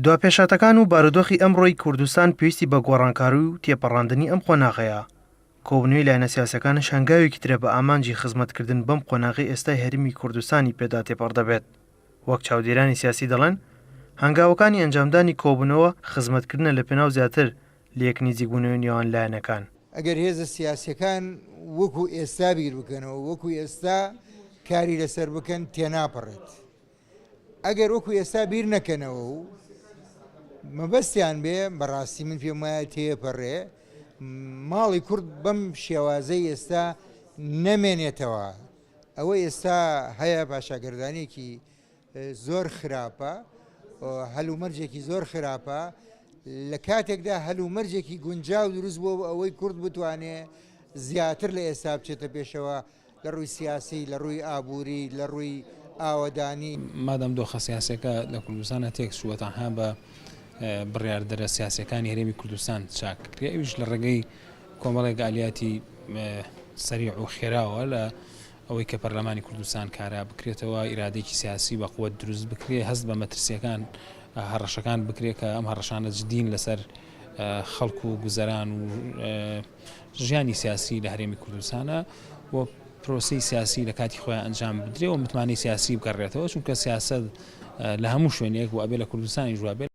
دوپێشەتەکان و بارودۆخی ئەمڕۆی کوردستان پێویستی بە گۆڕانکاری و تێپەڕاندنی ئەم قۆناغەیە. کۆبنەوەی لایەنە سیاسەکانش هەنگاوێکی ترە بە ئامانجی خزمەتکردن بەم قۆناغی ئێستای هەرێمی کوردستانی پێدا تێپەڕ دەبێت. وەک چاودێرانی سیاسی دەڵێن، هەنگاوەکانی ئەنجامدانی کۆبوونەوە خزمەتکردنە لە پێناو زیاتر لە یەکنیزیبوونەوەی نێوان لایەنەکان. ئەگەر هێزە سیاسیەکان وەکو ئێستا بیر بکەنەوە، وەکو ئێستا کاری لەسەر بکەن تێناپەڕێت. ئەگەر وەکو ئێستا بیر نەکەنەوە و مەبەستیان بێ، بەڕاستی من پێم وایە تێپەڕێ، ماڵی کورد بەم شێوازەی ئێستا نەمێنێتەوە. ئەوە ئێستا هەیە پاشاگەردانێکی زۆر خراپە، هەلومەرجێکی زۆر خراپە. لە کاتێکدا هەلومەرجێکی گونجاو دروست بووە ئەوەی کورد بتوانێت زیاتر لە ئێستا بچێتە پێشەوە لە ڕووی سیاسی، لە ڕووی ئابووری، لە ڕووی ئاوەدانی. مادەم دۆخە سیاسەکە لە کوردستانە تێک چووە تەنها بە بڕیاردەرە سیاسەکانی هەرێمی کوردستان چاکرێ، ئەویش لە ڕێگەی کۆمەڵێک ئالیاتی سەریع و خێراوە لە ئەوەی کە پەرلەمانی کوردستان کارا بکرێتەوە، ئیرادێکی سیاسی بە قووەت دروست بکرێ، هەست بە مەترسیەکان هەڕەشەکان بکرێ کە ئەم هەڕەشانە جدین لەسەر خەڵک و گوزەران و ژیانی سیاسی لە هەرێمی کوردستانە و پرۆسی سیاسی لە کاتی خۆیان ئەنجام بدرێ و متمانی سیاسی بگەڕێتەوە، چونکە سیاست لە هەموو شوێنێک و ئەبێ لە کوردستانی ژوابێت.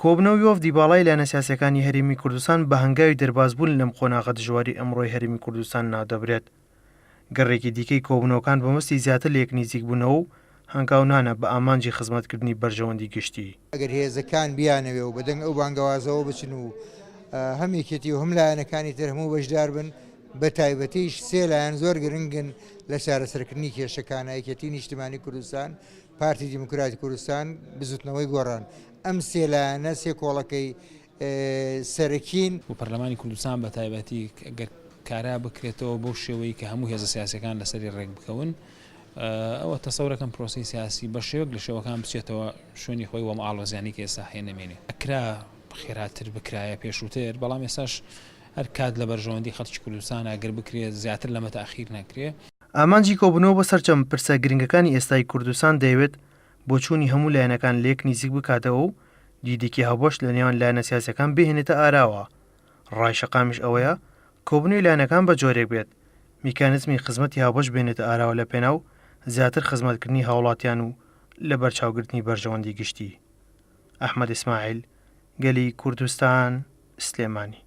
کۆبنەوەی وەفدی باڵای لایەنە سیاسەکانی هەرێمی کوردستان بە هەنگاوی دەربازبوون لەم قۆناغە دژواری ئەمڕۆی هەرێمی کوردستان ناودەبرێت. گەڕێکی دیکەی کۆبنەوەکان بەمەستی زیاتر لە یەکنیزیکبوونەوە و هەنگاونانە بە ئامانجی خزمەتکردنی بەرژەوەندی گشتی. ئەگەر هێزەکان بیانەوێ و بەدەنگ ئەو بانگەوازەوە بچن و هەم یەکێتی و هەم لایەنەکانی تر هەموو بەشدار بن، بە تایبەتیش سێ لایەن زۆر گرنگن لە چارەسەرکردنی کێشەکانە: یەکێتی نیشتیمانی کوردستان، پارتی دیموکراتی کوردستان، بزوتنەوەی گۆڕان. ئەم سێ لایەنە سێ کۆڵەکەی سەرەکین و پەرلەمانی کوردستان بە تایبەتی ئەگەر کارا بکرێتەوە بەو شێوەیە کە هەموو هێزە سیاسەکان لەسەری ڕێک بکەون، ئەوە تەسەورەکەم پرۆسی سیاسی بە شێوەک لە شێوەکان بچێتەوە شوێنی خۆی وە مەعاڵۆزیانی کە ئێستا هەیە نەمێنێ. ئەکرا خێراتر بکرایە پێشووتر، بەڵام ئێستاش هەر کات لە بەرژەوەندی خەڵکی کوردستان ئەگەر بکرێت زیاتر لەمە تاخیر نەکرێ. ئامانجی کۆبوونەوە بە سەرچەم پرسە گرنگەکانی ئێستای کوردستان دەیەوێت بۆ چوونی هەموو لایەنەکان لە یەک نزیک بکاتەوە و دیدێکی هەڵبەشت لە نێوان لایەنە سیاسەکان بهێنێتە ئاراوە. ڕایشەقامیش ئەوەیە کۆبنەوەی لایەنەکان بە جۆرێک بێت، میکانیزمی خزمەتی هاوبەش بێنێتە ئاراوە لە پێناو زیاتر خزمەتکردنی هاوڵاتیان و لە بەرچاوگرتنی بەرژەوەندی گشتی. ئەحمەد ئیسماعیل، گەلی کوردستان، سلێمانی.